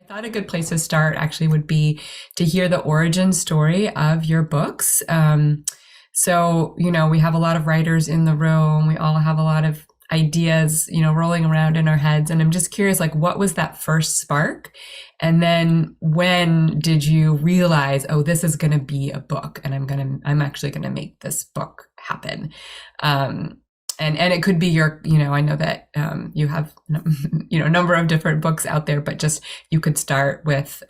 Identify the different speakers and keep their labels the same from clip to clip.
Speaker 1: I thought a good place to start actually would be to hear the origin story of your books. So, we have a lot of writers in the room. We all have a lot of ideas, rolling around in our heads. And I'm just curious, like, what was that first spark? And then when did you realize, oh, this is going to be a book and I'm actually going to make this book happen? And it could be I know that you have, a number of different books out there, but just you could start with,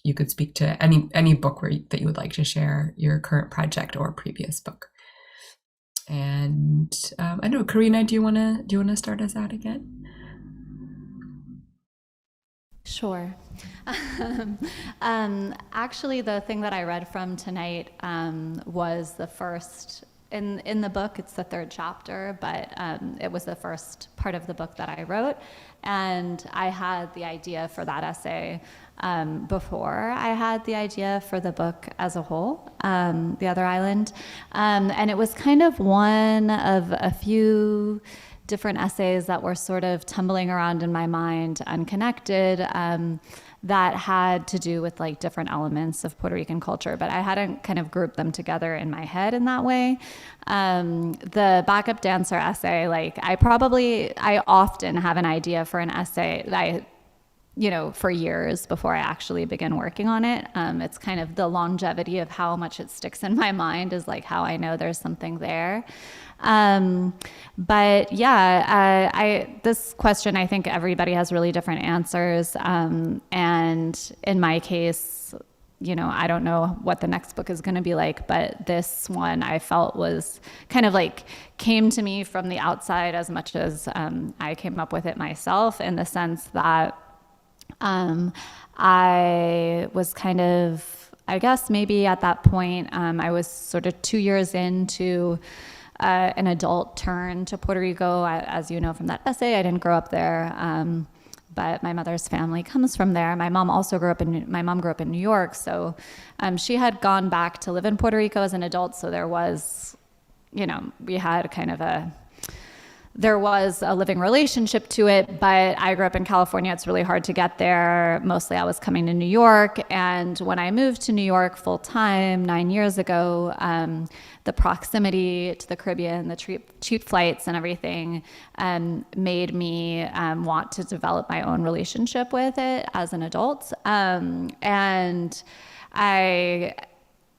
Speaker 1: you could speak to any book that you would like to share your current project or previous book. And I don't know, Carina, do you want to start us out again?
Speaker 2: Sure. Actually, the thing that I read from tonight was the first. In the book, it's the third chapter, but it was the first part of the book that I wrote. And I had the idea for that essay before I had the idea for the book as a whole, The Other Island. And it was kind of one of a few different essays that were sort of tumbling around in my mind, unconnected, that had to do with like different elements of Puerto Rican culture, but I hadn't kind of grouped them together in my head in that way. The backup dancer essay, like I often have an idea for an essay that for years before I actually begin working on it. It's kind of the longevity of how much it sticks in my mind is like how I know there's something there. But yeah, this question, I think everybody has really different answers. And in my case, I don't know what the next book is going to be like, but this one I felt was kind of like came to me from the outside as much as I came up with it myself, in the sense that I was kind of, I guess maybe at that point, I was sort of 2 years into an adult turn to Puerto Rico. As you know from that essay, I didn't grow up there, but my mother's family comes from there. My mom grew up in New York, so she had gone back to live in Puerto Rico as an adult. So there was, we had kind of there was a living relationship to it, but I grew up in California. It's really hard to get there. Mostly I was coming to New York. And when I moved to New York full time 9 years ago, the proximity to the Caribbean, the cheap flights and everything made me want to develop my own relationship with it as an adult. And I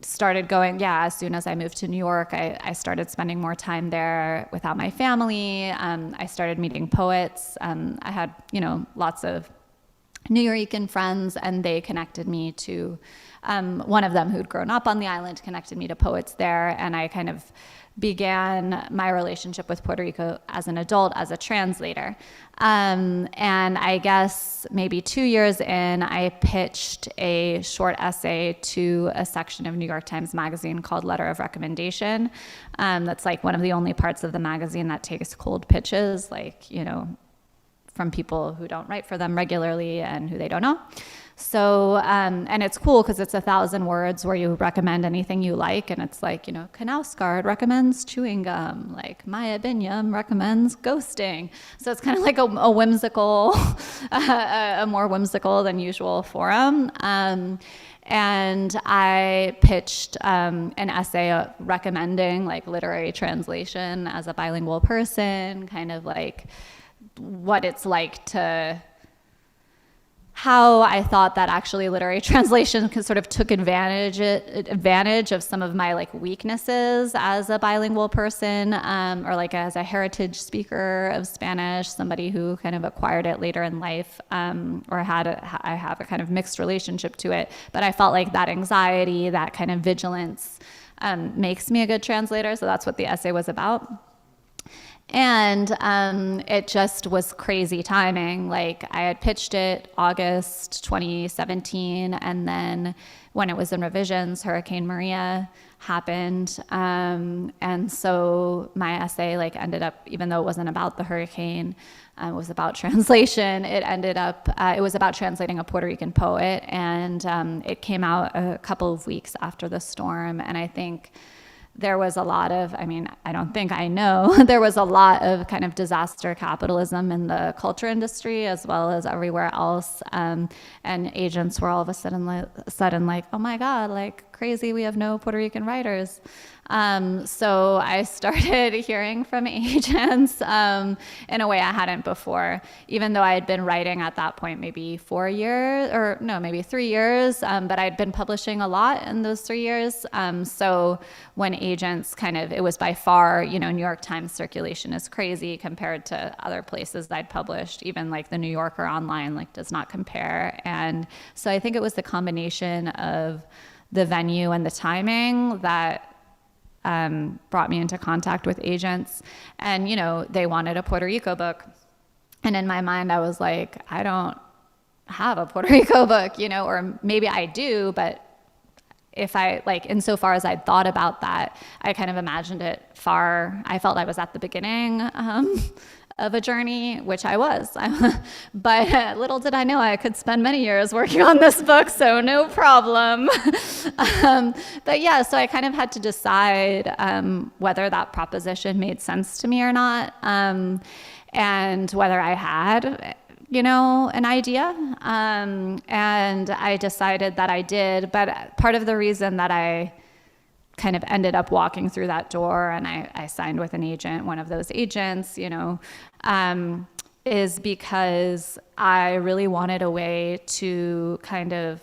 Speaker 2: started going, as soon as I moved to New York, I started spending more time there without my family. I started meeting poets. I had, lots of New Yorican friends, and they connected me to, one of them who'd grown up on the island connected me to poets there. And I kind of began my relationship with Puerto Rico as an adult, as a translator. And I guess maybe 2 years in, I pitched a short essay to a section of New York Times Magazine called Letter of Recommendation. That's like one of the only parts of the magazine that takes cold pitches, from people who don't write for them regularly and who they don't know. So, and it's cool because it's 1,000 words where you recommend anything you like. And it's like, Knausgaard recommends chewing gum, like Maya Binyam recommends ghosting. So it's kind of like a whimsical, a more whimsical than usual forum. And I pitched an essay recommending like literary translation as a bilingual person, kind of like what it's like to, how I thought that actually literary translation sort of took advantage of some of my like weaknesses as a bilingual person, or like as a heritage speaker of Spanish, somebody who kind of acquired it later in life, or I have a kind of mixed relationship to it. But I felt like that anxiety, that kind of vigilance, makes me a good translator. So that's what the essay was about. And it just was crazy timing. Like I had pitched it August 2017, and then when it was in revisions, Hurricane Maria happened. And so my essay like ended up, even though it wasn't about the hurricane, it was about translation. It ended up, it was about translating a Puerto Rican poet, and it came out a couple of weeks after the storm. And I think there was a lot of, I don't think I know, there was a lot of kind of disaster capitalism in the culture industry as well as everywhere else. And agents were all of a sudden like, oh my God, like crazy, we have no Puerto Rican writers. So I started hearing from agents in a way I hadn't before, even though I had been writing at that point maybe 4 years, or no, maybe 3 years, but I'd been publishing a lot in those 3 years. So when agents it was by far, New York Times circulation is crazy compared to other places I'd published, even like the New Yorker online, like does not compare. And so I think it was the combination of the venue and the timing that brought me into contact with agents. And, they wanted a Puerto Rico book. And in my mind, I was like, I don't have a Puerto Rico book, or maybe I do, but if I, insofar as I'd thought about that, I kind of imagined it I felt I was at the beginning of a journey, which I was. But little did I know I could spend many years working on this book, so no problem. But yeah, so I kind of had to decide whether that proposition made sense to me or not, and whether I had an idea. And I decided that I did. But part of the reason that I kind of ended up walking through that door and I signed with an agent, one of those agents, is because I really wanted a way to kind of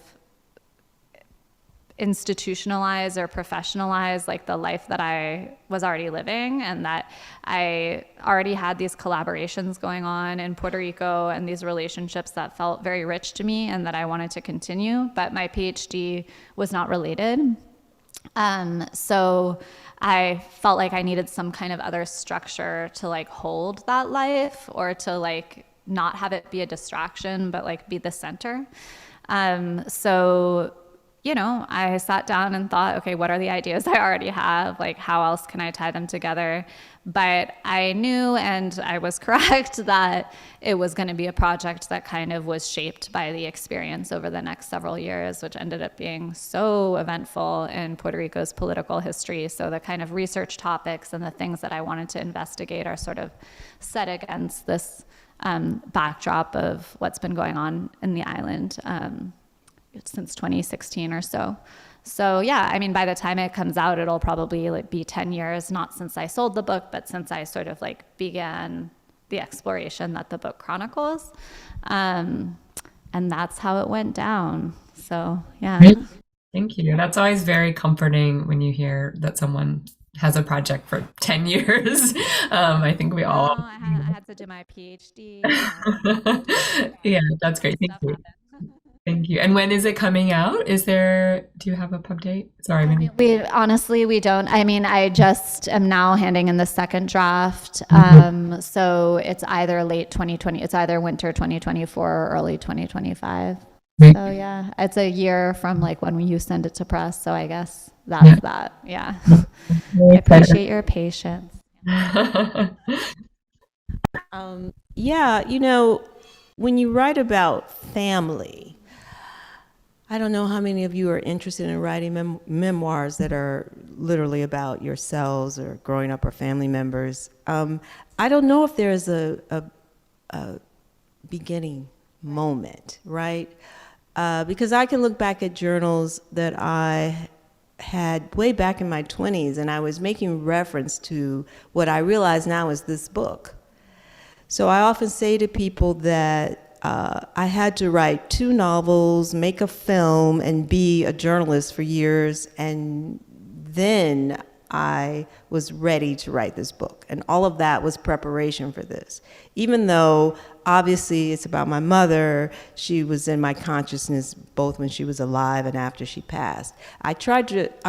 Speaker 2: institutionalize or professionalize like the life that I was already living, and that I already had these collaborations going on in Puerto Rico and these relationships that felt very rich to me and that I wanted to continue, but my PhD was not related. So I felt like I needed some kind of other structure to like hold that life, or to like not have it be a distraction, but like be the center. So I sat down and thought, okay, what are the ideas I already have? Like, how else can I tie them together? But I knew, and I was correct, that it was going to be a project that kind of was shaped by the experience over the next several years, which ended up being so eventful in Puerto Rico's political history. So the kind of research topics and the things that I wanted to investigate are sort of set against this backdrop of what's been going on in the island since 2016 or so. So yeah, by the time it comes out, it'll probably like be 10 years, not since I sold the book, but since I sort of like began the exploration that the book chronicles. And that's how it went down. So yeah.
Speaker 1: Thank you. That's always very comforting when you hear that someone has a project for 10 years. I think we all...
Speaker 2: I had to do my PhD.
Speaker 1: Yeah, that's great. Thank you. Thank you. And when is it coming out? Do you have a pub date? Sorry.
Speaker 2: We don't. I just am now handing in the second draft. So it's either late 2020, it's either winter 2024 or early 2025.
Speaker 1: Great.
Speaker 2: So yeah, it's a year from like when you send it to press. So I guess that's that. Yeah. I appreciate your patience.
Speaker 3: When you write about family, I don't know how many of you are interested in writing memoirs that are literally about yourselves or growing up or family members. I don't know if there's a beginning moment, right? Because I can look back at journals that I had way back in my 20s, and I was making reference to what I realize now is this book. So I often say to people that I had to write 2 novels, make a film, and be a journalist for years, and then I was ready to write this book. And all of that was preparation for this. Even though, obviously, it's about my mother, she was in my consciousness both when she was alive and after she passed. I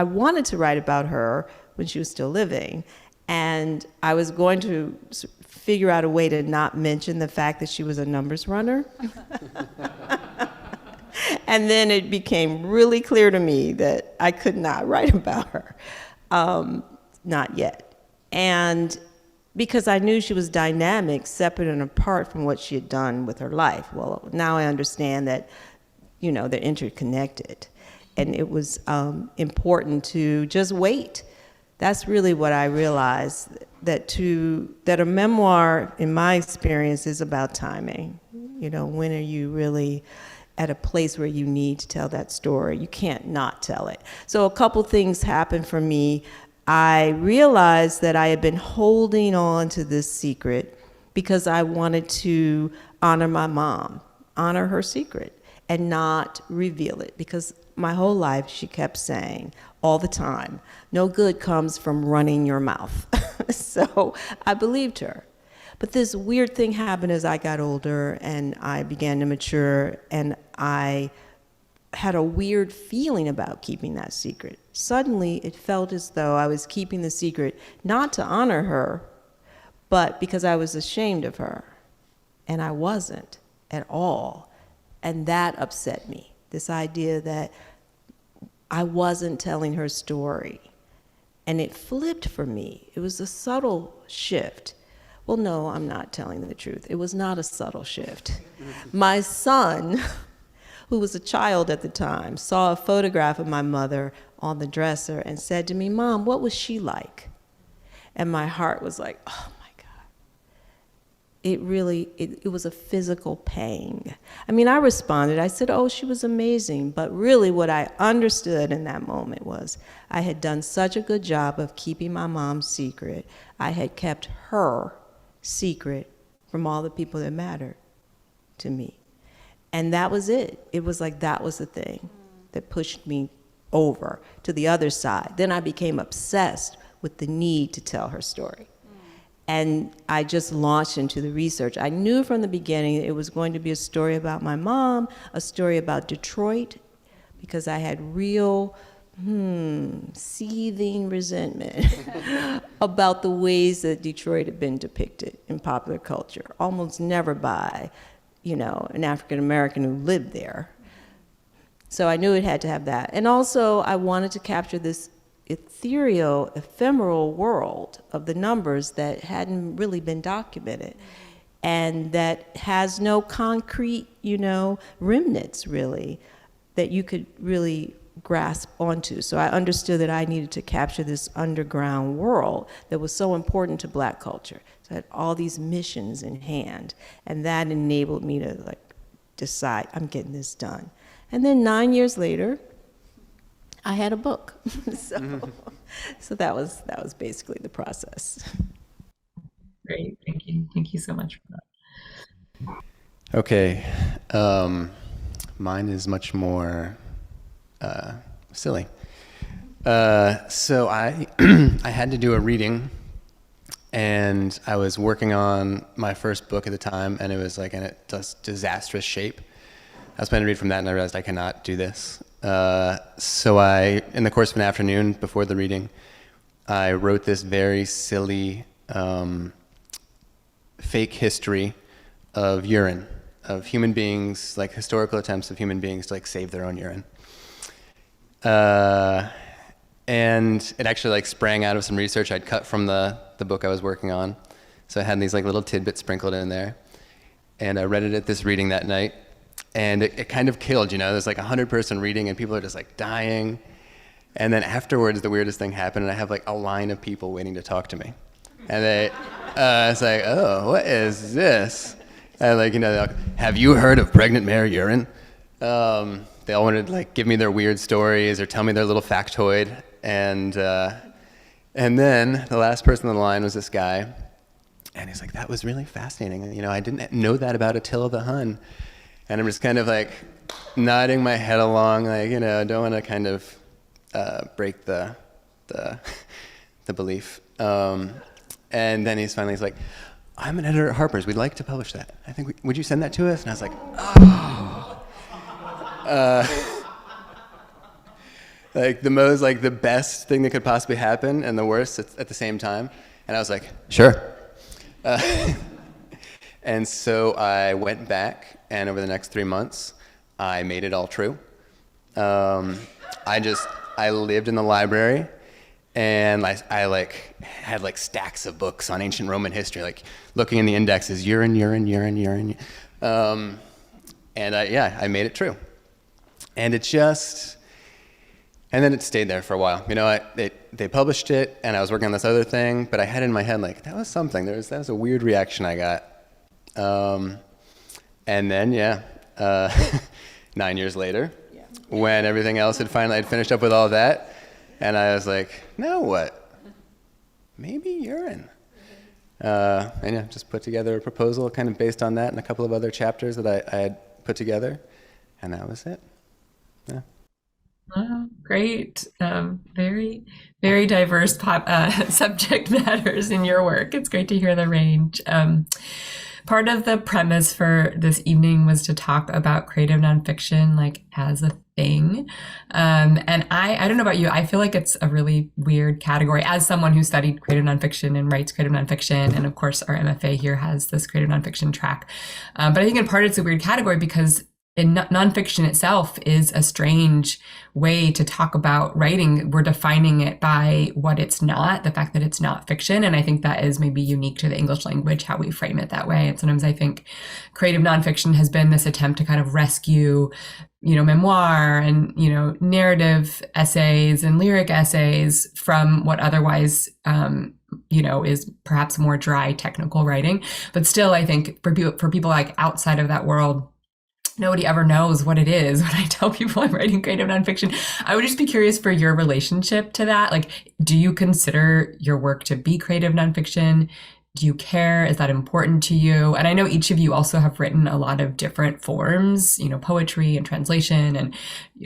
Speaker 3: wanted to write about her when she was still living, and I was going to figure out a way to not mention the fact that she was a numbers runner. And then it became really clear to me that I could not write about her. Not yet. And because I knew she was dynamic, separate and apart from what she had done with her life. Well, now I understand that, they're interconnected. And it was important to just wait That's really what I realized, that a memoir, in my experience, is about timing. You know, when are you really at a place where you need to tell that story? You can't not tell it. So a couple things happened for me. I realized that I had been holding on to this secret because I wanted to honor my mom, honor her secret, and not reveal it, because my whole life she kept saying all the time, no good comes from running your mouth. So I believed her. But this weird thing happened as I got older and I began to mature, and I had a weird feeling about keeping that secret. Suddenly, it felt as though I was keeping the secret not to honor her, but because I was ashamed of her. And I wasn't at all. And that upset me, this idea that I wasn't telling her story. And it flipped for me. It was a subtle shift. Well, no, I'm not telling the truth. It was not a subtle shift. My son, who was a child at the time, saw a photograph of my mother on the dresser and said to me, "Mom, what was she like?" And my heart was like, oh my God. It was a physical pang. I mean, I responded. I said, oh, she was amazing. But really what I understood in that moment was I had done such a good job of keeping my mom's secret. I had kept her secret from all the people that mattered to me. And that was it. It was like that was the thing that pushed me over to the other side. Then I became obsessed with the need to tell her story. And I just launched into the research. I knew from the beginning it was going to be a story about my mom, a story about Detroit, because I had real seething resentment about the ways that Detroit had been depicted in popular culture, almost never by, an African American who lived there. So I knew it had to have that. And also I wanted to capture this ethereal, ephemeral world of the numbers that hadn't really been documented and that has no concrete, remnants really that you could really grasp onto. So I understood that I needed to capture this underground world that was so important to Black culture. So I had all these missions in hand, and that enabled me to decide, I'm getting this done. And then 9 years later, I had a book. So that was basically the process.
Speaker 1: Great, thank you. Thank you so much for that.
Speaker 4: Okay, mine is much more silly. So I I had to do a reading, and I was working on my first book at the time, and it was in a disastrous shape. I was planning to read from that, and I realized I cannot do this. So in the course of an afternoon before the reading, I wrote this very silly fake history of urine, of human beings, historical attempts of human beings to save their own urine. And it actually sprang out of some research I'd cut from the book I was working on. So I had these little tidbits sprinkled in there. And I read it at this reading that night. And it kind of killed, there's 100-person reading and people are just dying. And then afterwards, the weirdest thing happened, and I have a line of people waiting to talk to me. And they, it's oh, what is this? And they're like, have you heard of pregnant mare urine? They all wanted to give me their weird stories or tell me their little factoid. And then the last person on the line was this guy, and he's like, that was really fascinating. And, I didn't know that about Attila the Hun. And I'm just kind of nodding my head along, don't want to kind of break the belief. And then he's like, I'm an editor at Harper's. We'd like to publish that. I think, would you send that to us? And I was like, oh. The best thing that could possibly happen and the worst at the same time. And I was like, sure. And so I went back, and over the next 3 months, I made it all true. I lived in the library, and I had stacks of books on ancient Roman history, looking in the indexes, urine. And I made it true. And it just, And then it stayed there for a while. They published it, and I was working on this other thing, but I had in my head, like, that was something. That was a weird reaction I got. And then, 9 years later, when everything else I'd finished up with all that, and I was like, now what? Maybe urine. And just put together a proposal kind of based on that and a couple of other chapters that I had put together, and that was it. Yeah.
Speaker 1: Wow, great. Very, very diverse subject matters in your work. It's great to hear the range. Part of the premise for this evening was to talk about creative nonfiction, like, as a thing. And I don't know about you, I feel like it's a really weird category as someone who studied creative nonfiction and writes creative nonfiction. And of course, our MFA here has this creative nonfiction track. But I think in part it's a weird category because nonfiction itself is a strange way to talk about writing. We're defining it by what it's not, the fact that it's not fiction. And I think that is maybe unique to the English language, how we frame it that way. And sometimes I think creative nonfiction has been this attempt to kind of rescue, memoir and, narrative essays and lyric essays from what otherwise, is perhaps more dry technical writing. But still, I think for people like outside of that world, nobody ever knows what it is when I tell people I'm writing creative nonfiction. I would just be curious for your relationship to that. Like, do you consider your work to be creative nonfiction? Do you care? Is that important to you? And I know each of you also have written a lot of different forms, poetry and translation and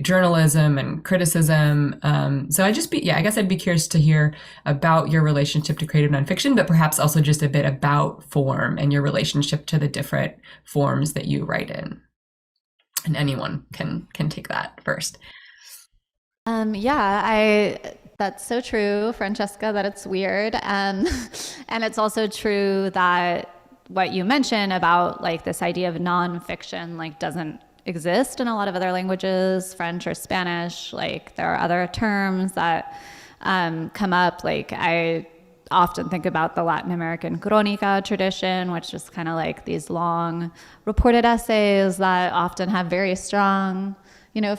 Speaker 1: journalism and criticism. So I guess I'd be curious to hear about your relationship to creative nonfiction, but perhaps also just a bit about form and your relationship to the different forms that you write in. And anyone can take that first.
Speaker 2: That's so true, Francesca, that it's weird. And it's also true that what you mentioned about like this idea of nonfiction, like, doesn't exist in a lot of other languages, French or Spanish. Like, there are other terms that come up. Like, I often think about the Latin American crónica tradition, which is kind of like these long reported essays that often have very strong,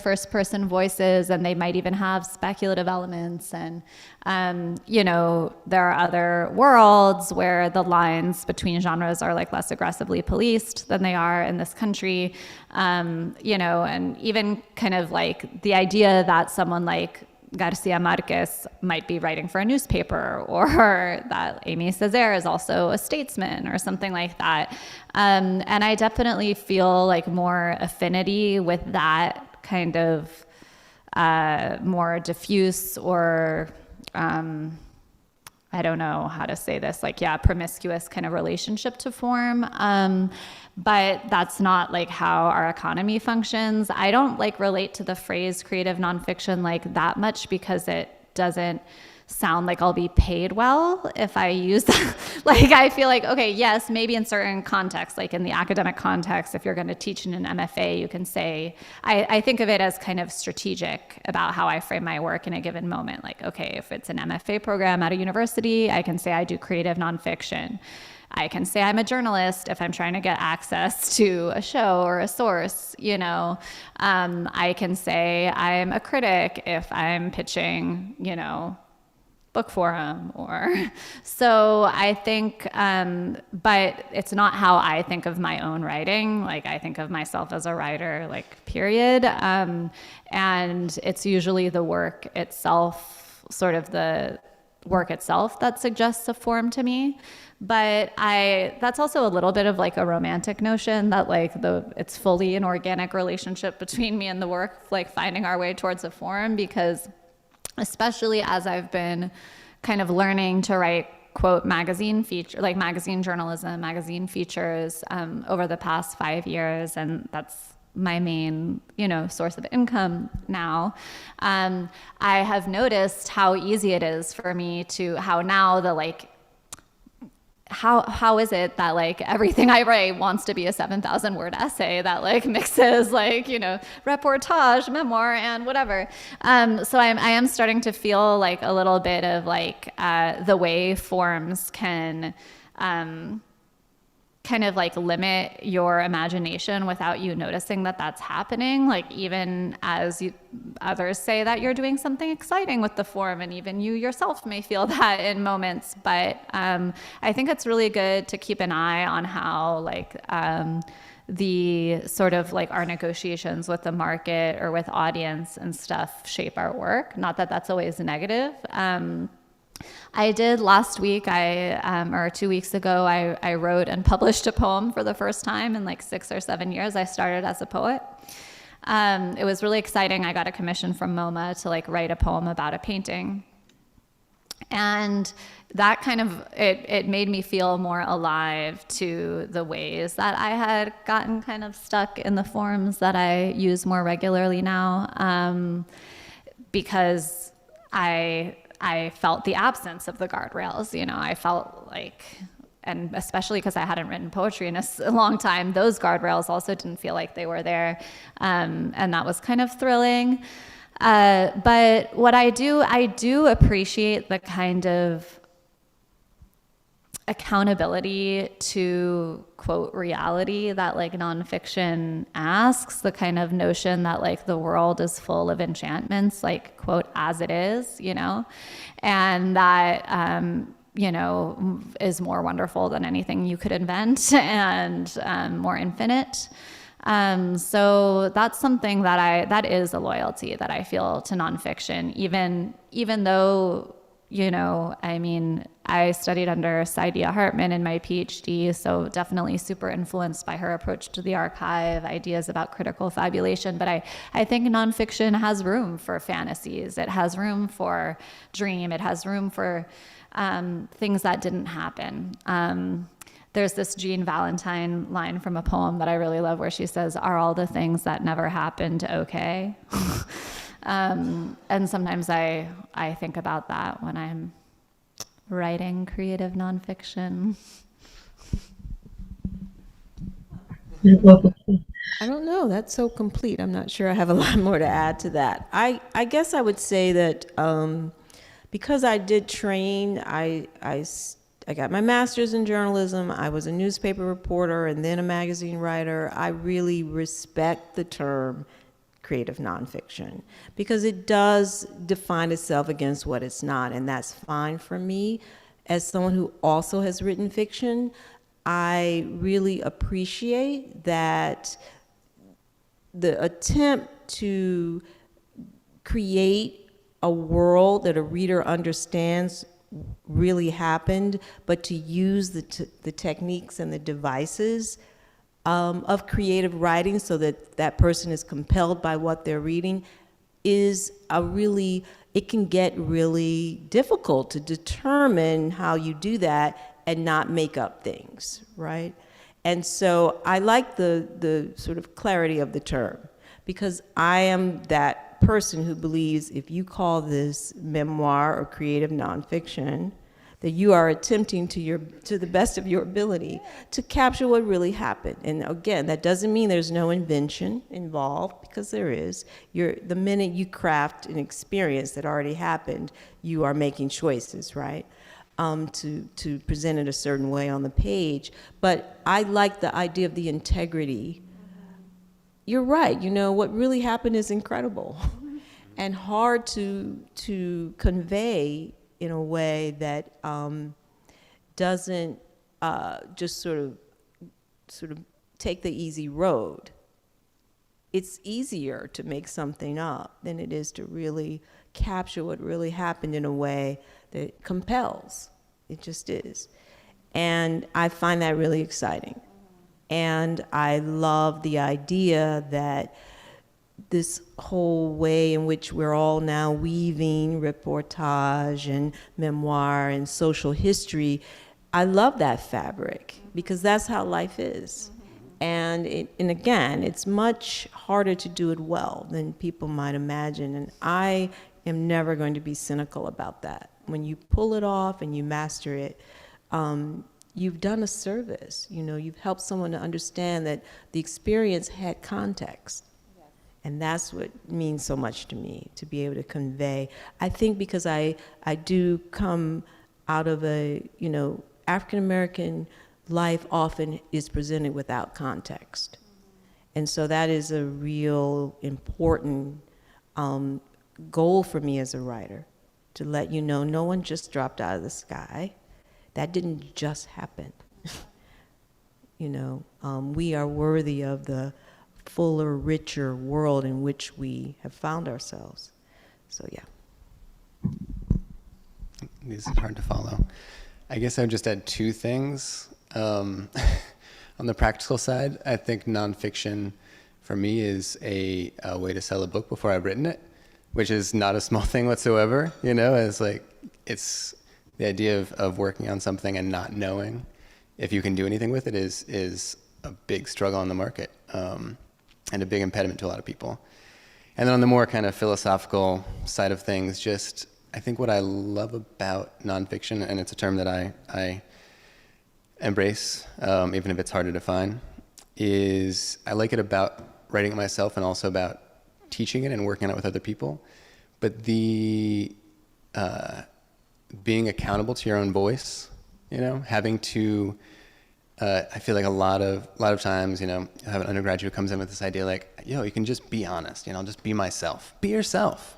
Speaker 2: first person voices, and they might even have speculative elements. And, there are other worlds where the lines between genres are like less aggressively policed than they are in this country. And even kind of like the idea that someone like Garcia Marquez might be writing for a newspaper, or that Amy Césaire is also a statesman or something like that. And I definitely feel like more affinity with that kind of more diffuse or I don't know how to say this, promiscuous kind of relationship to form. But that's not like how our economy functions. I don't relate to the phrase creative nonfiction that much because it doesn't sound like I'll be paid well if I use that. I feel like, okay, yes, maybe in certain contexts, like in the academic context, if you're going to teach in an MFA, you can say, I think of it as kind of strategic about how I frame my work in a given moment. Like, okay, if it's an MFA program at a university, I can say I do creative nonfiction. I can say I'm a journalist if I'm trying to get access to a show or a source, I can say I'm a critic if I'm pitching, book forum so I think, but it's not how I think of my own writing. I think of myself as a writer, period. And it's usually the work itself, sort of the work itself that suggests a form to me. But that's also a little bit of a romantic notion that it's fully an organic relationship between me and the work, finding our way towards a form, because especially as I've been kind of learning to write, quote, magazine journalism, magazine features over the past 5 years, and that's my main, source of income now. I have noticed how easy it is for me how now the how is it that everything I write wants to be a 7,000 word essay that mixes reportage, memoir, and whatever. So I am starting to feel a little bit of the way forms can kind of like limit your imagination without you noticing that that's happening. Like even as others say that you're doing something exciting with the form, and even you yourself may feel that in moments. But I think it's really good to keep an eye on how like the sort of like our negotiations with the market or with audience and stuff shape our work. Not that that's always negative. I did last week, or 2 weeks ago, I wrote and published a poem for the first time in like 6 or 7 years. I started as a poet. It was really exciting. I got a commission from MoMA to like write a poem about a painting. And that kind of, it made me feel more alive to the ways that I had gotten kind of stuck in the forms that I use more regularly now, because I felt the absence of the guardrails. You know, I felt like, and especially because I hadn't written poetry in a long time, those guardrails also didn't feel like they were there. And that was kind of thrilling. But what I do appreciate the kind of accountability to quote reality that like nonfiction asks, the kind of notion that like the world is full of enchantments, like quote as it is, you know, and that you know, is more wonderful than anything you could invent, and more infinite. So that's something that is a loyalty that I feel to nonfiction, even though, you know, I mean, I studied under Saidiya Hartman in my PhD, so definitely super influenced by her approach to the archive, ideas about critical fabulation. But I think nonfiction has room for fantasies. It has room for dream. It has room for things that didn't happen. There's this Jean Valentine line from a poem that I really love where she says, "Are all the things that never happened okay?" And sometimes I think about that when I'm writing creative nonfiction.
Speaker 3: I don't know. That's so complete. I'm not sure I have a lot more to add to that. I guess I would say that because I did train, I got my master's in journalism. I was a newspaper reporter and then a magazine writer. I really respect the term creative nonfiction because it does define itself against what it's not, and that's fine for me. As someone who also has written fiction, I really appreciate that the attempt to create a world that a reader understands really happened, but to use the techniques and the devices of creative writing so that that person is compelled by what they're reading is it can get really difficult to determine how you do that and not make up things, right? And so I like the sort of clarity of the term because I am that person who believes if you call this memoir or creative nonfiction, that you are attempting to the best of your ability to capture what really happened. And again, that doesn't mean there's no invention involved, because there is. The minute you craft an experience that already happened, you are making choices, right? To present it a certain way on the page. But I like the idea of the integrity. You're right, you know, what really happened is incredible and hard to convey in a way that doesn't just sort of take the easy road. It's easier to make something up than it is to really capture what really happened in a way that compels. It just is. And I find that really exciting. And I love the idea that this whole way in which we're all now weaving reportage and memoir and social history, I love that fabric because that's how life is. And again, it's much harder to do it well than people might imagine. And I am never going to be cynical about that. When you pull it off and you master it, you've done a service. You know, you've helped someone to understand that the experience had context. And that's what means so much to me, to be able to convey. I think because I do come out of a, African-American life often is presented without context. And so that is a real important goal for me as a writer, to let you know no one just dropped out of the sky. That didn't just happen. You know, we are worthy of the fuller, richer world in which we have found ourselves. So yeah.
Speaker 4: This is hard to follow. I guess I would just add two things. On the practical side, I think nonfiction for me is a way to sell a book before I've written it, which is not a small thing whatsoever. You know, it's like, it's the idea of working on something and not knowing if you can do anything with it is a big struggle on the market, and a big impediment to a lot of people. And then on the more kind of philosophical side of things, just I think what I love about nonfiction, and it's a term that I embrace, even if it's hard to define, is I like it about writing it myself and also about teaching it and working on it with other people. But the being accountable to your own voice, you know, having to, I feel like a lot of times, you know, you have an undergraduate who comes in with this idea like, yo, you can just be honest, you know, just be myself, be yourself.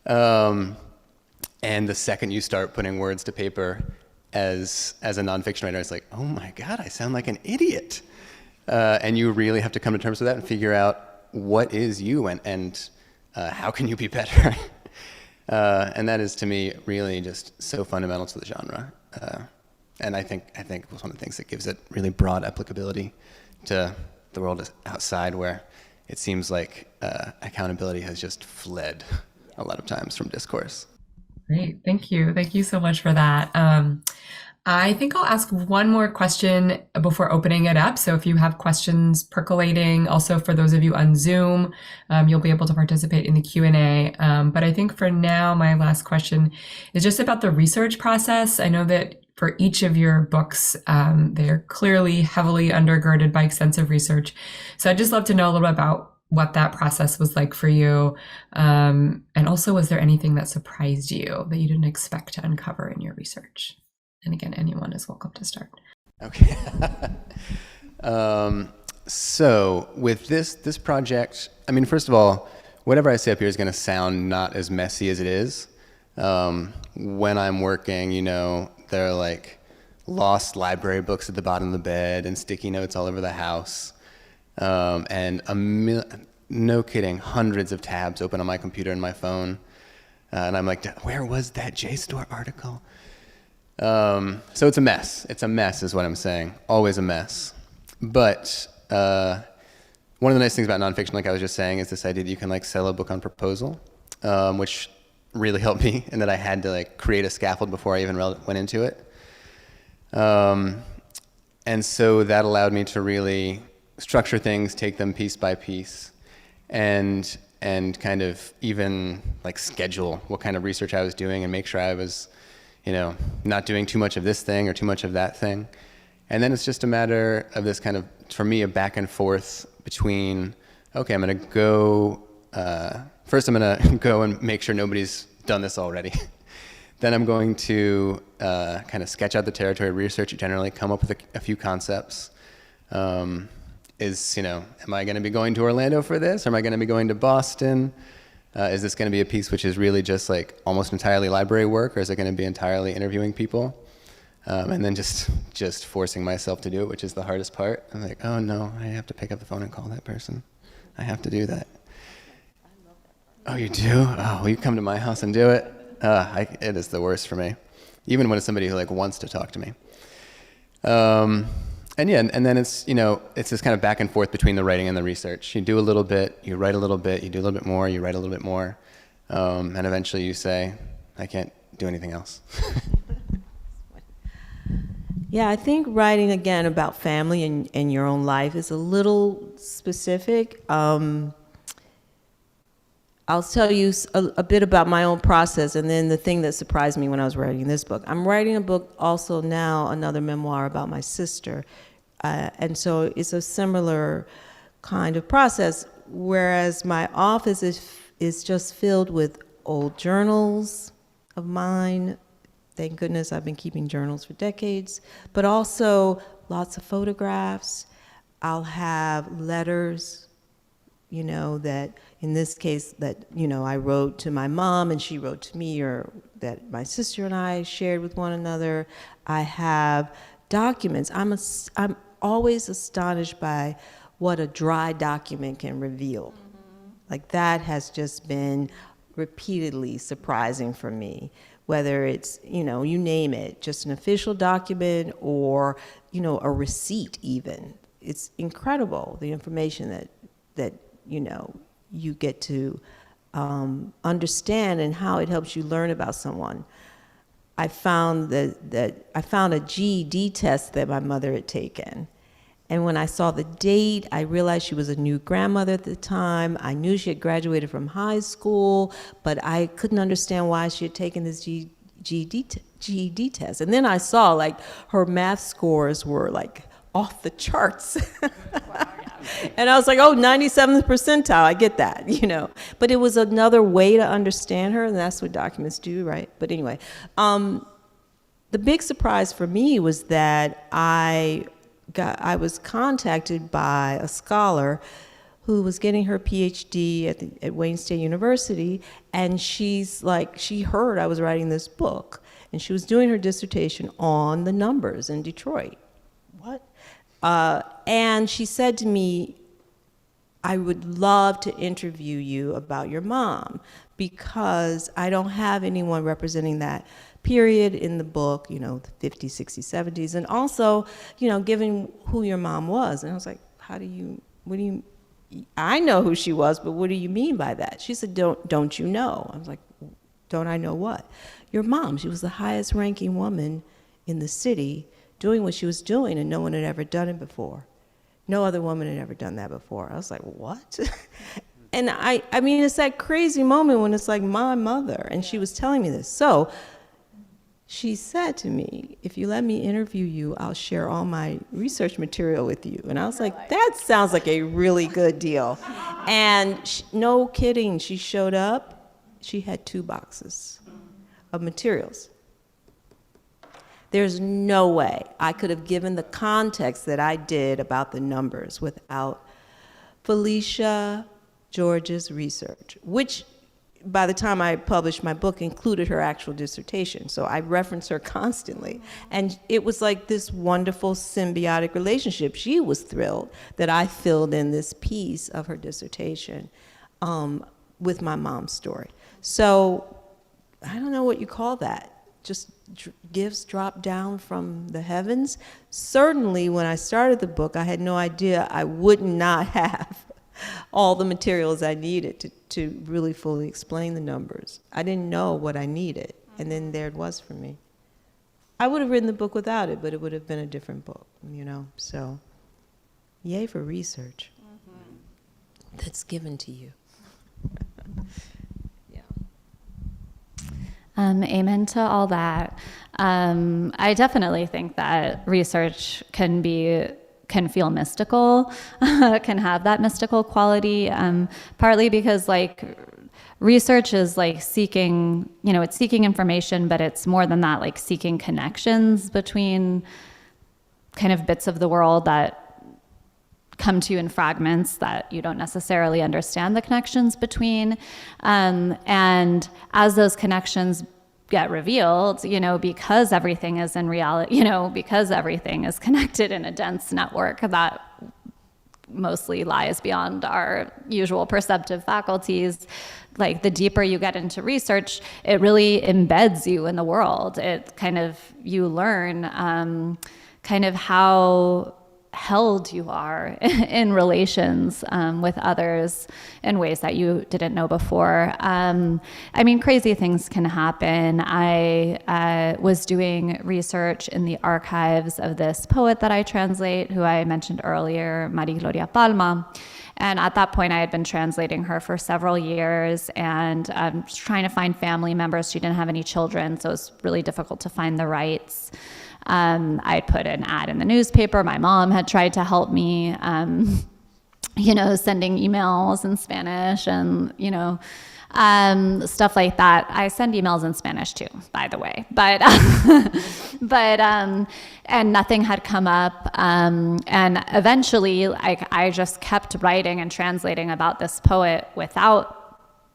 Speaker 4: And the second you start putting words to paper as a nonfiction writer, it's like, oh my God, I sound like an idiot. And you really have to come to terms with that and figure out what is you and how can you be better? And that is, to me, really just so fundamental to the genre. And I think it was one of the things that gives it really broad applicability to the world outside, where it seems like accountability has just fled a lot of times from discourse.
Speaker 1: Great. Thank you. Thank you so much for that. I think I'll ask one more question before opening it up. So if you have questions percolating, also for those of you on Zoom, you'll be able to participate in the Q&A. But I think for now, my last question is just about the research process. I know that for each of your books, they're clearly heavily undergirded by extensive research. So I'd just love to know a little bit about what that process was like for you. And also, was there anything that surprised you that you didn't expect to uncover in your research? And again, anyone is welcome to start.
Speaker 4: Okay. So with this project, I mean, first of all, whatever I say up here is going to sound not as messy as it is. When I'm working, you know, there are like lost library books at the bottom of the bed and sticky notes all over the house. And no kidding, hundreds of tabs open on my computer and my phone. And I'm like, where was that JSTOR article? So it's a mess. It's a mess is what I'm saying. Always a mess. But one of the nice things about nonfiction, like I was just saying, is this idea that you can like sell a book on proposal, which really helped me, and that I had to like create a scaffold before I even went into it. And so that allowed me to really structure things, take them piece by piece, and kind of even like schedule what kind of research I was doing and make sure I was, you know, not doing too much of this thing or too much of that thing. And then it's just a matter of this kind of, for me, a back and forth between, okay, I'm going to go, first I'm going to go and make sure nobody's done this already. Then I'm going to kind of sketch out the territory, research it generally, come up with a few concepts. You know, am I going to be going to Orlando for this? Or am I going to be going to Boston? Is this going to be a piece which is really just like almost entirely library work, or is it going to be entirely interviewing people? And then just forcing myself to do it, which is the hardest part. I'm like, oh no, I have to pick up the phone and call that person. I have to do that. I love that part. Oh, you do? Oh, will you come to my house and do it? It is the worst for me, even when it's somebody who like wants to talk to me. And yeah, and then it's, you know, it's this kind of back and forth between the writing and the research. You do a little bit, you write a little bit, you do a little bit more, you write a little bit more, and eventually you say, I can't do anything else.
Speaker 3: Yeah, I think writing, again, about family and your own life is a little specific. I'll tell you a bit about my own process, and then the thing that surprised me when I was writing this book. I'm writing a book also now, another memoir about my sister. And so it's a similar kind of process, whereas my office is just filled with old journals of mine, Thank goodness I've been keeping journals for decades, but also lots of photographs. I'll have letters, that in this case that, I wrote to my mom and she wrote to me, or that my sister and I shared with one another. I have documents. I'm always astonished by what a dry document can reveal. Like that has just been repeatedly surprising for me, whether it's, you name it, just an official document or, a receipt even. It's incredible, the information that you get to understand and how it helps you learn about someone. I found I found a GED test that my mother had taken. And when I saw the date, I realized she was a new grandmother at the time. I knew she had graduated from high school, but I couldn't understand why she had taken this GED test. And then I saw like her math scores were like off the charts. Wow, yeah. And I was like, oh, 97th percentile, I get that, But it was another way to understand her, and that's what documents do, right? But anyway, the big surprise for me was that I was contacted by a scholar who was getting her PhD at Wayne State University, and she heard I was writing this book, and she was doing her dissertation on the numbers in Detroit. What? And she said to me, I would love to interview you about your mom, because I don't have anyone representing that period in the book, the 50s, 60s, 70s, and also, given who your mom was. And I was like, I know who she was, but what do you mean by that? She said, don't you know? I was like, don't I know what? Your mom, she was the highest ranking woman in the city doing what she was doing, and no one had ever done it before. No other woman had ever done that before. I was like, what? And I mean, it's that crazy moment when it's like my mother, and she was telling me this. So she said to me, if you let me interview you, I'll share all my research material with you. And I was like, that sounds like a really good deal. And no kidding, she showed up. She had 2 boxes of materials. There's no way I could have given the context that I did about the numbers without Felicia George's research, which by the time I published my book included her actual dissertation. So I reference her constantly. And it was like this wonderful symbiotic relationship. She was thrilled that I filled in this piece of her dissertation with my mom's story. So I don't know what you call that. Just gifts drop down from the heavens. Certainly when I started the book, I had no idea I would not have all the materials I needed to really fully explain the numbers. I didn't know what I needed, and then there it was for me. I would have written the book without it, but it would have been a different book, so yay for research that's given to you.
Speaker 2: Amen to all that. I definitely think that research can feel mystical, can have that mystical quality, partly because research is seeking, it's seeking information, but it's more than that, seeking connections between kind of bits of the world that come to you in fragments that you don't necessarily understand the connections between. And as those connections get revealed, because everything is in reality, because everything is connected in a dense network that mostly lies beyond our usual perceptive faculties, the deeper you get into research, it really embeds you in the world. You learn kind of how held you are in relations with others in ways that you didn't know before. Crazy things can happen. I was doing research in the archives of this poet that I translate, who I mentioned earlier, Maria Gloria Palma. And at that point, I had been translating her for several years and trying to find family members. She didn't have any children, so it was really difficult to find the rights. I'd put an ad in the newspaper. My mom had tried to help me. sending emails in Spanish and, stuff like that. I send emails in Spanish too, by the way, but and nothing had come up. And eventually I just kept writing and translating about this poet without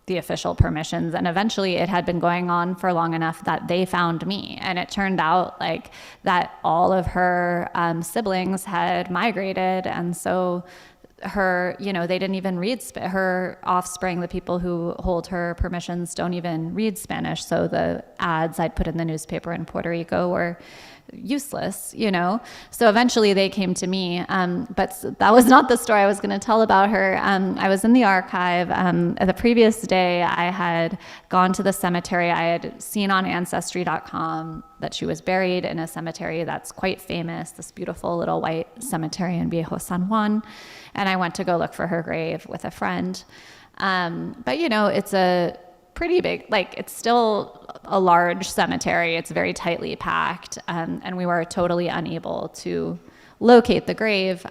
Speaker 2: the official permissions. And eventually it had been going on for long enough that they found me. And it turned out that all of her siblings had migrated. And so they didn't even read, her offspring, the people who hold her permissions don't even read Spanish. So the ads I'd put in the newspaper in Puerto Rico were useless, So eventually they came to me. But that was not the story I was going to tell about her. I was in the archive. The previous day I had gone to the cemetery. I had seen on Ancestry.com that she was buried in a cemetery that's quite famous, this beautiful little white cemetery in Viejo San Juan. And I went to go look for her grave with a friend. But it's a pretty big, it's still a large cemetery. It's very tightly packed. And we were totally unable to locate the grave.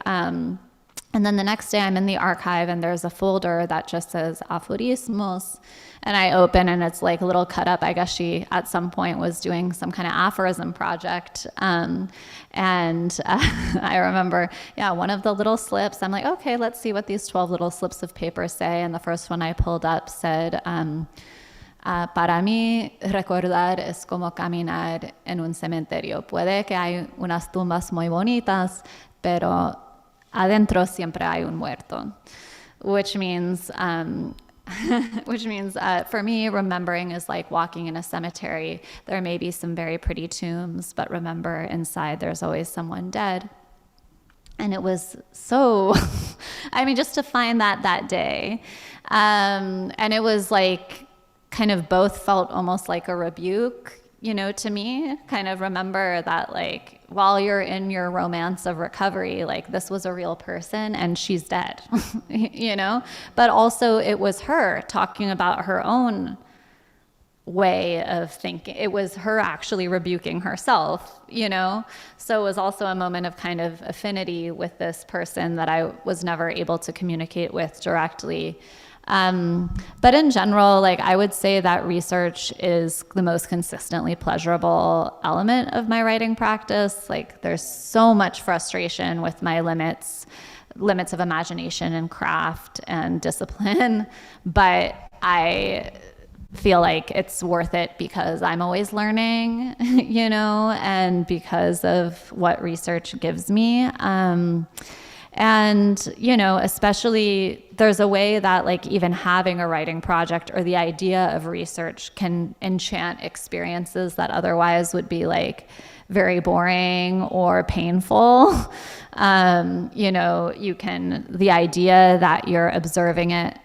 Speaker 2: And then the next day I'm in the archive and there's a folder that just says aforismos. And I open and it's a little cut up. I guess she at some point was doing some kind of aphorism project. I remember, one of the little slips, I'm like, okay, let's see what these 12 little slips of paper say. And the first one I pulled up said, para mí, recordar es como caminar en un cementerio. Puede que hay unas tumbas muy bonitas, pero adentro siempre hay un muerto. Which means for me, remembering is like walking in a cemetery. There may be some very pretty tombs, but remember, inside there's always someone dead. And it was so, just to find that day. And it was kind of both felt almost like a rebuke, to me. Kind of remember that while you're in your romance of recovery, this was a real person and she's dead, but also it was her talking about her own way of thinking. It was her actually rebuking herself, so it was also a moment of kind of affinity with this person that I was never able to communicate with directly. But in general, I would say that research is the most consistently pleasurable element of my writing practice. There's so much frustration with my limits of imagination and craft and discipline, but I feel like it's worth it because I'm always learning, and because of what research gives me. And, especially there's a way that even having a writing project or the idea of research can enchant experiences that otherwise would be very boring or painful. The idea that you're observing it,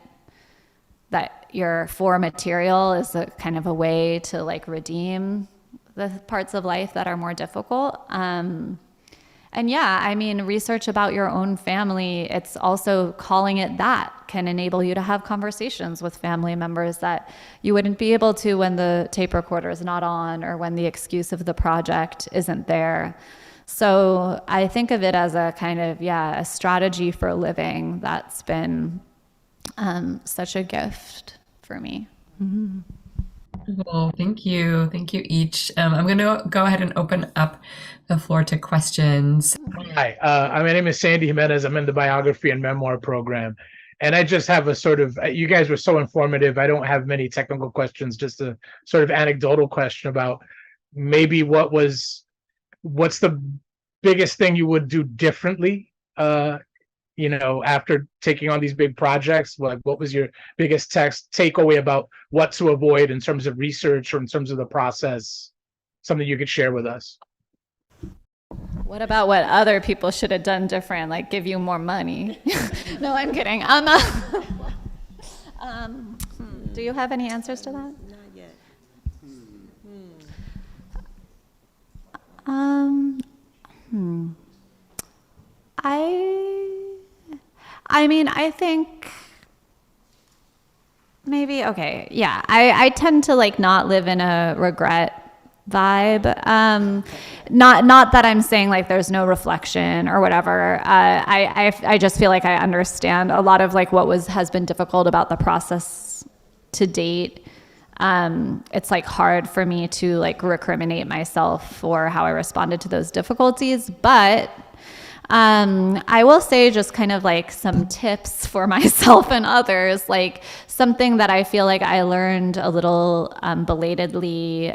Speaker 2: that your for material is a kind of a way to redeem the parts of life that are more difficult. And research about your own family, it's also calling it that can enable you to have conversations with family members that you wouldn't be able to when the tape recorder is not on or when the excuse of the project isn't there. So I think of it as a kind of, a strategy for living that's been such a gift for me. Mm-hmm.
Speaker 1: Well, thank you. Thank you each. I'm going to go ahead and open up the floor to questions.
Speaker 5: Hi, my name is Sandy Jimenez. I'm in the biography and memoir program. And I just have a sort of, you guys were so informative. I don't have many technical questions, just a sort of anecdotal question about maybe what's the biggest thing you would do differently, after taking on these big projects. What was your biggest takeaway about what to avoid in terms of research or in terms of the process? Something you could share with us.
Speaker 2: What about what other people should have done different, give you more money? No, I'm kidding. Do you have any answers to that?
Speaker 3: Not yet.
Speaker 2: I think maybe, okay. Yeah. I tend to not live in a regret vibe. Not that I'm saying like there's no reflection or whatever. I just feel like I understand a lot of like what has been difficult about the process to date. It's like hard for me to like recriminate myself for how I responded to those difficulties, but I will say just kind of like some tips for myself and others, like something that I feel like I learned a little belatedly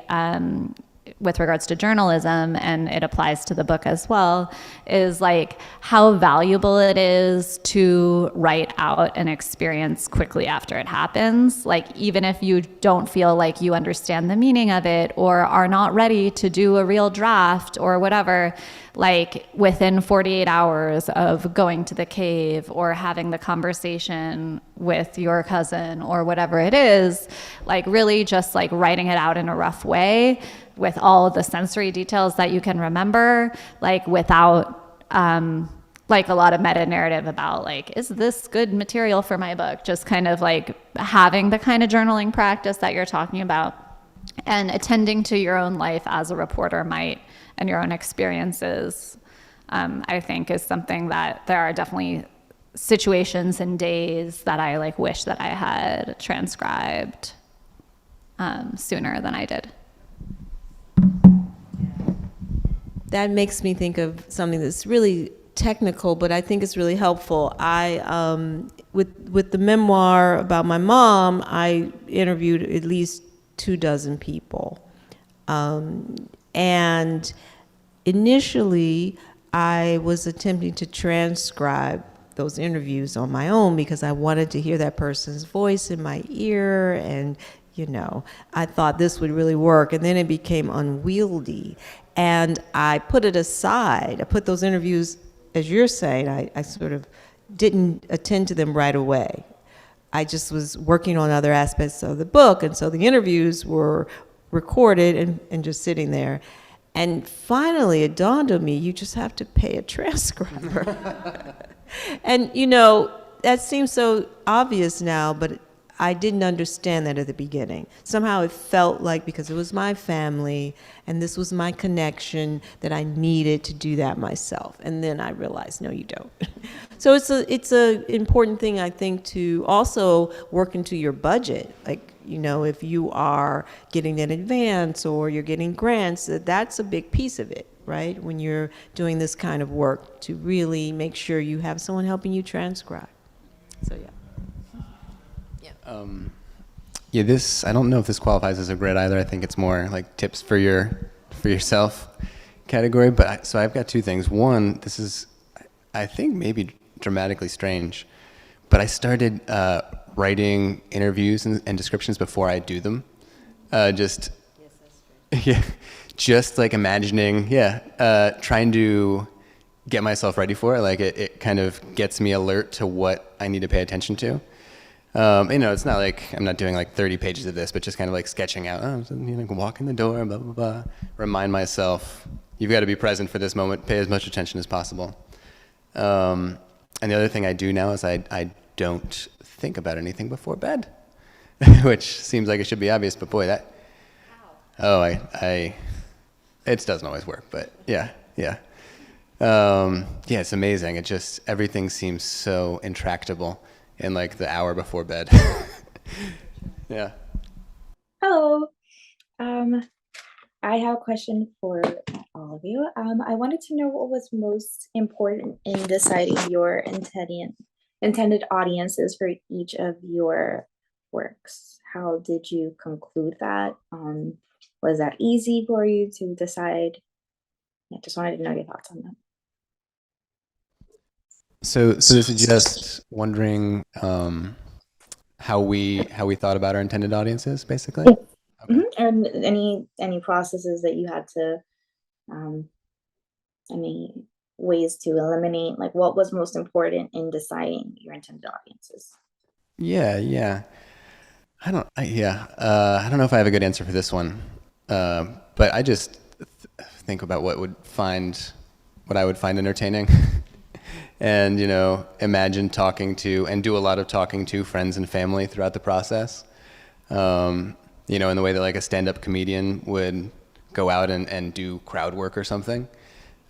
Speaker 2: with regards to journalism, and it applies to the book as well, is like how valuable it is to write out an experience quickly after it happens. Like even if you don't feel like you understand the meaning of it or are not ready to do a real draft or whatever, like within 48 hours of going to the cave or having the conversation with your cousin or whatever it is, like really just like writing it out in a rough way with all the sensory details that you can remember, like without like a lot of meta narrative about like, is this good material for my book? Just kind of like having the kind of journaling practice that you're talking about and attending to your own life as a reporter might and your own experiences, I think is something that there are definitely situations and days that I like wish that I had transcribed sooner than I did.
Speaker 3: That makes me think of something that's really technical, but I think it's really helpful. With the memoir about my mom, I interviewed at least 24 people. And initially, I was attempting to transcribe those interviews on my own because I wanted to hear that person's voice in my ear, and you know, I thought this would really work. And then it became unwieldy, and I put it aside. I put those interviews, as you're saying, I sort of didn't attend to them right away. I just was working on other aspects of the book, and so the interviews were recorded and just sitting there. And finally, it dawned on me, you just have to pay a transcriber. And, you know, that seems so obvious now, but I didn't understand that at the beginning. Somehow it felt like because it was my family and this was my connection that I needed to do that myself. And then I realized, no, you don't. So it's a important thing, I think, to also work into your budget. Like, you know, if you are getting an advance or you're getting grants, that's a big piece of it, right? When you're doing this kind of work, to really make sure you have someone helping you transcribe. So, yeah.
Speaker 4: Yeah, this, I don't know if this qualifies as a grid either. I think it's more like tips for yourself category. But so I've got two things. One, this is, I think maybe dramatically strange, but I started writing interviews and descriptions before I do them. Just like imagining, trying to get myself ready for it. Like it kind of gets me alert to what I need to pay attention to. You know, it's not like I'm not doing like 30 pages of this, but just kind of like sketching out, walk in the door, blah, blah, blah. Remind myself, you've got to be present for this moment, pay as much attention as possible. And the other thing I do now is I don't think about anything before bed, which seems like it should be obvious, but boy, that, it doesn't always work, but yeah. It's amazing. It just, everything seems so intractable in like the hour before bed. Yeah.
Speaker 6: Hello. I have a question for all of you. I wanted to know what was most important in deciding your intended audiences for each of your works. How did you conclude that? Was that easy for you to decide? I just wanted to know your thoughts on that.
Speaker 4: So this is just wondering how we thought about our intended audiences, basically.
Speaker 6: Yeah.
Speaker 4: Okay.
Speaker 6: Mm-hmm. And any processes that you had to, any ways to eliminate, like what was most important in deciding your intended audiences?
Speaker 4: Yeah. I don't know if I have a good answer for this one, but I just think about what I would find entertaining. And, you know, imagine talking to and do a lot of talking to friends and family throughout the process. You know, in the way that like a stand-up comedian would go out and do crowd work or something.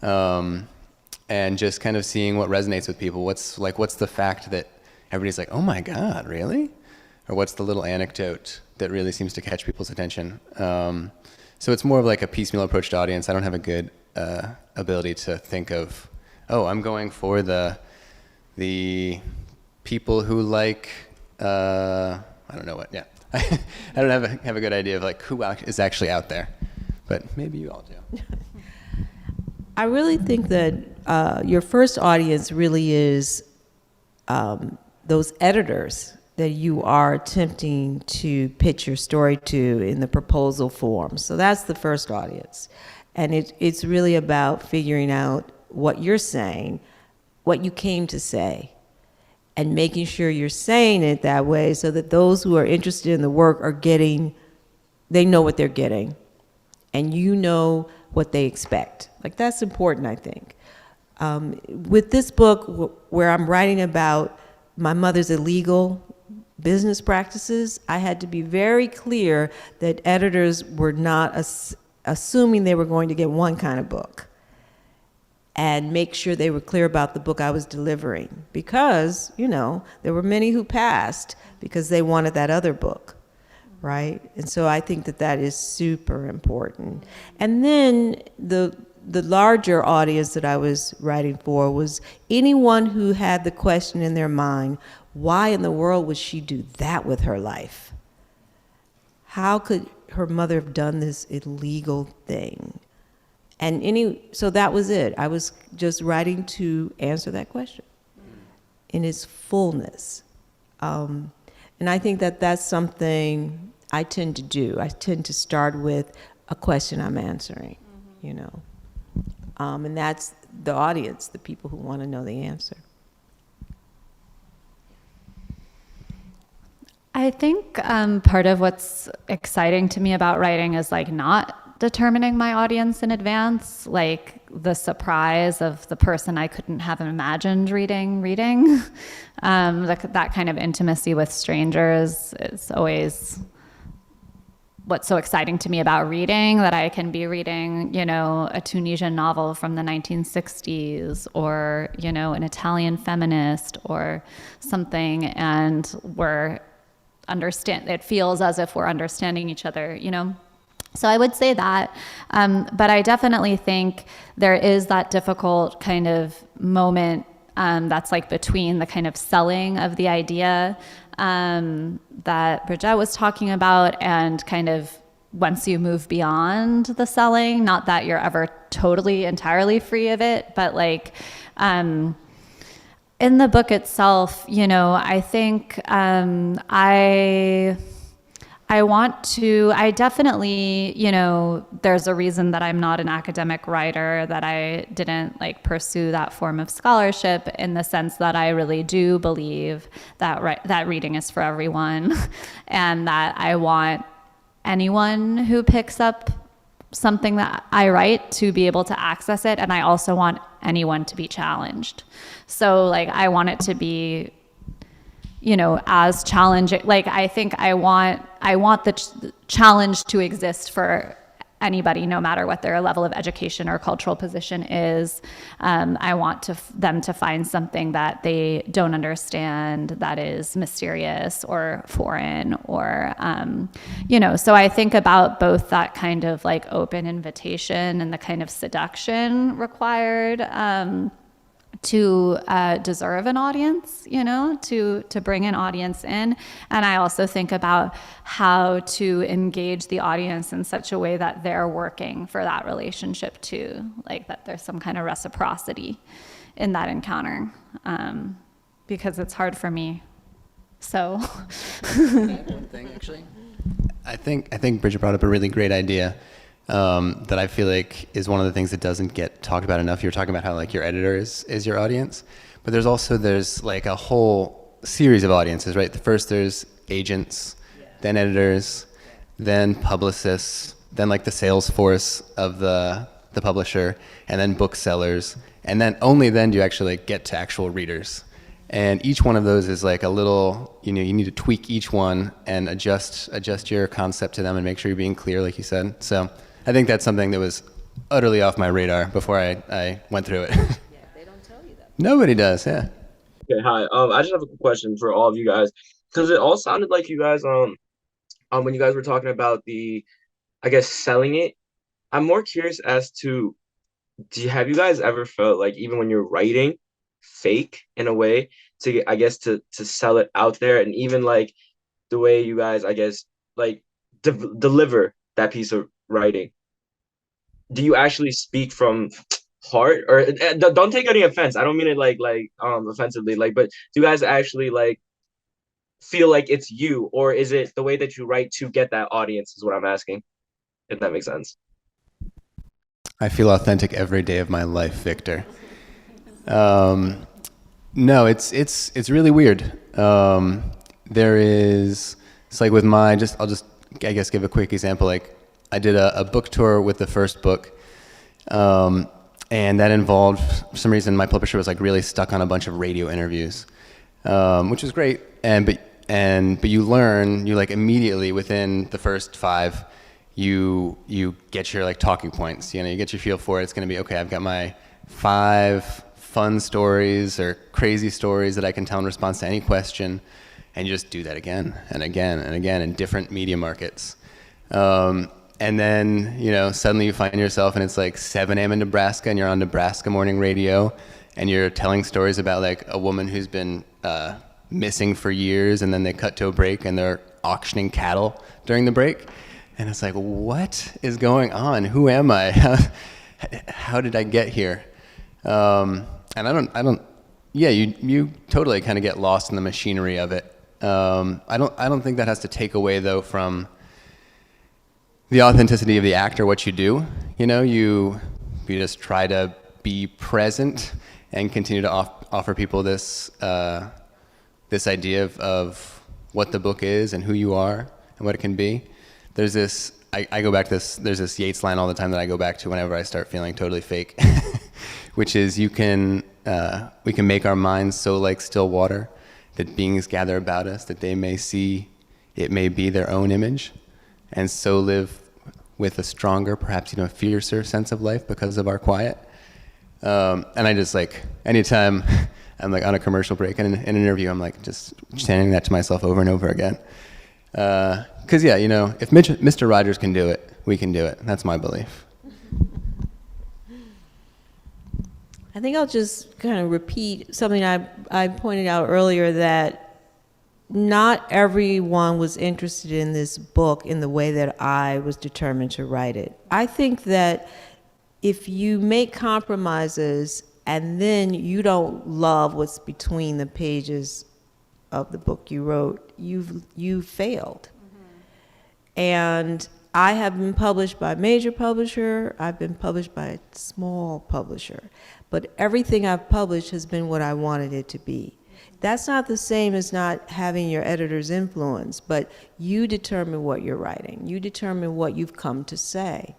Speaker 4: And just kind of seeing what resonates with people. What's the fact that everybody's like, oh my God, really? Or what's the little anecdote that really seems to catch people's attention? So it's more of like a piecemeal approach to audience. I don't have a good ability to think of, oh, I'm going for the people who like, I don't know what, yeah. I don't have a good idea of like who is actually out there, but maybe you all do.
Speaker 3: I really think that your first audience really is those editors that you are attempting to pitch your story to in the proposal form. So that's the first audience. And it's really about figuring out what you're saying, what you came to say, and making sure you're saying it that way so that those who are interested in the work they know what they're getting, and you know what they expect. Like, that's important, I think. With this book, where I'm writing about my mother's illegal business practices, I had to be very clear that editors were not assuming they were going to get one kind of book, and make sure they were clear about the book I was delivering, because, there were many who passed because they wanted that other book, right? And so I think that is super important. And then the larger audience that I was writing for was anyone who had the question in their mind, why in the world would she do that with her life? How could her mother have done this illegal thing? So that was it. I was just writing to answer that question in its fullness. And I think that that's something I tend to do. I tend to start with a question I'm answering, and that's the audience, the people who want to know the answer.
Speaker 2: I think part of what's exciting to me about writing is like not determining my audience in advance, like the surprise of the person I couldn't have imagined reading. That kind of intimacy with strangers is always what's so exciting to me about reading, that I can be reading, a Tunisian novel from the 1960s, or, an Italian feminist or something, and it feels as if we're understanding each other, So I would say that, but I definitely think there is that difficult kind of moment that's like between the kind of selling of the idea that Bridgett was talking about, and kind of once you move beyond the selling, not that you're ever totally entirely free of it, but like in the book itself, I think I definitely, there's a reason that I'm not an academic writer, that I didn't pursue that form of scholarship, in the sense that I really do believe that reading is for everyone, and that I want anyone who picks up something that I write to be able to access it. And I also want anyone to be challenged. So I want it to be, as challenging. I think I want the challenge to exist for anybody, no matter what their level of education or cultural position is. I want them to find something that they don't understand, that is mysterious or foreign, or, so I think about both that kind of open invitation and the kind of seduction required to deserve an audience, to bring an audience in. And I also think about how to engage the audience in such a way that they're working for that relationship too, that there's some kind of reciprocity in that encounter, because it's hard for me. So.
Speaker 4: One thing, actually. I think Bridgett brought up a really great idea. That I feel like is one of the things that doesn't get talked about enough. You're talking about how your editor is your audience, but there's a whole series of audiences, right? First there's agents, then editors, then publicists, then the sales force of the publisher, and then booksellers, and then only then do you actually get to actual readers. And each one of those is a little, you need to tweak each one and adjust your concept to them and make sure you're being clear, like you said. So I think that's something that was utterly off my radar before I went through it.
Speaker 3: Yeah, they don't tell you that.
Speaker 4: Nobody does, yeah.
Speaker 7: Okay, hi. I just have a quick question for all of you guys, because it all sounded like you guys when you guys were talking about the, I guess, selling it. I'm more curious as to, have you guys ever felt like even when you're writing, fake in a way to, I guess, to sell it out there, and even like the way you guys, I guess, like deliver that piece of writing? Do you actually speak from heart, or don't take any offense? I don't mean it like offensively, like, but do you guys actually like feel like it's you, or is it the way that you write to get that audience? Is what I'm asking, if that makes sense.
Speaker 4: I feel authentic every day of my life, Victor. No, it's really weird. It's like with I'll just, I guess, give a quick example. Like, I did a book tour with the first book, and that involved, for some reason, my publisher was like really stuck on a bunch of radio interviews, which was great. But you learn, you like immediately within the first 5, you get your like talking points. You get your feel for it. It's going to be, okay, I've got my 5 fun stories or crazy stories that I can tell in response to any question, and you just do that again and again and again in different media markets. And then, suddenly you find yourself, and it's like 7 a.m. in Nebraska, and you're on Nebraska morning radio, and you're telling stories about like a woman who's been missing for years, and then they cut to a break, and they're auctioning cattle during the break. And it's like, what is going on? Who am I? How did I get here? And you totally kind of get lost in the machinery of it. I don't think that has to take away, though, from the authenticity of the act or what you do. You just try to be present and continue to offer people this idea of what the book is and who you are and what it can be. There's this, I go back to this, there's this Yeats line all the time that I go back to whenever I start feeling totally fake, which is, we can make our minds so like still water that beings gather about us, that they may see it may be their own image, and so live with a stronger, perhaps fiercer sense of life because of our quiet. And I just like, anytime I'm like on a commercial break in an interview, I'm like just saying that to myself over and over again. Because if Mr. Rogers can do it, we can do it. That's my belief.
Speaker 3: I think I'll just kind of repeat something I pointed out earlier, that not everyone was interested in this book in the way that I was determined to write it. I think that if you make compromises and then you don't love what's between the pages of the book you wrote, you've failed. Mm-hmm. And I have been published by a major publisher, I've been published by a small publisher, but everything I've published has been what I wanted it to be. That's not the same as not having your editor's influence, but you determine what you're writing. You determine what you've come to say.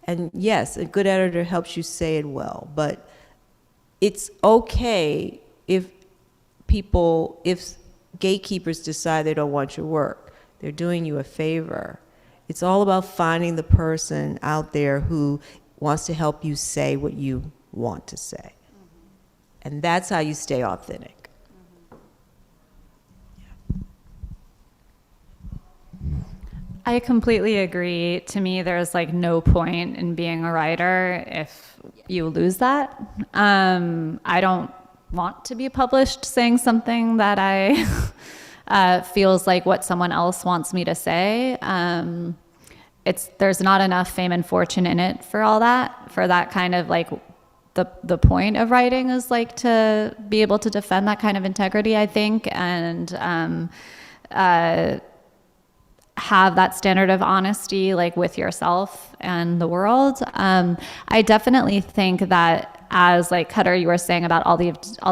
Speaker 3: And yes, a good editor helps you say it well, but it's okay if gatekeepers decide they don't want your work. They're doing you a favor. It's all about finding the person out there who wants to help you say what you want to say. Mm-hmm. And that's how you stay authentic.
Speaker 2: I completely agree. To me, there's like no point in being a writer if you lose that. I don't want to be published saying something that I feels like what someone else wants me to say. There's not enough fame and fortune in it for all that. For that kind of like the point of writing is like to be able to defend that kind of integrity, I think, and have that standard of honesty like with yourself and the world. I definitely think that, as like Cutter, you were saying about all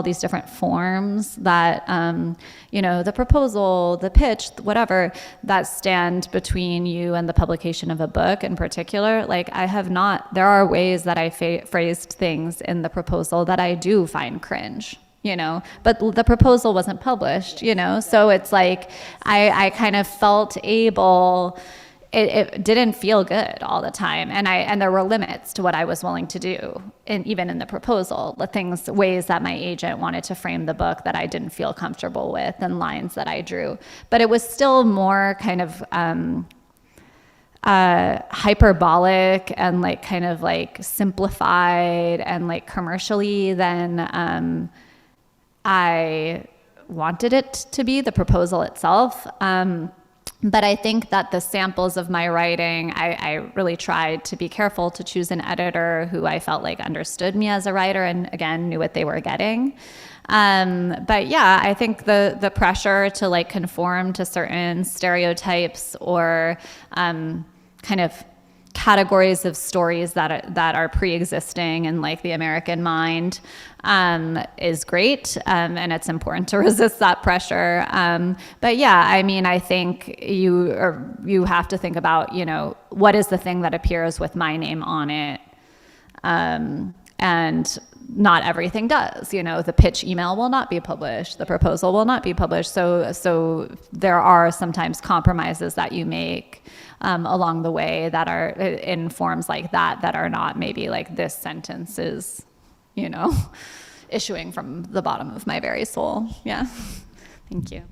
Speaker 2: these different forms that the proposal, the pitch, whatever, that stand between you and the publication of a book in particular. Like there are ways that I phrased things in the proposal that I do find cringe. But the proposal wasn't published, so it's like I kind of felt able it didn't feel good all the time. And there were limits to what I was willing to do, even in the proposal, ways that my agent wanted to frame the book that I didn't feel comfortable with, and lines that I drew. But it was still more kind of hyperbolic and like kind of like simplified and like commercially than I wanted it to be, the proposal itself. But I think that the samples of my writing, I really tried to be careful to choose an editor who I felt like understood me as a writer and, again, knew what they were getting. But yeah, I think the pressure to like conform to certain stereotypes or kind of categories of stories that are pre-existing in like the American mind is great, and it's important to resist that pressure. But yeah, I mean, I think you have to think about, you know, what is the thing that appears with my name on it, and not everything does. You know, the pitch email will not be published, the proposal will not be published. So there are sometimes compromises that you make along the way that are in forms like that are not maybe like this sentence is, you know, issuing from the bottom of my very soul. Yeah. Thank you.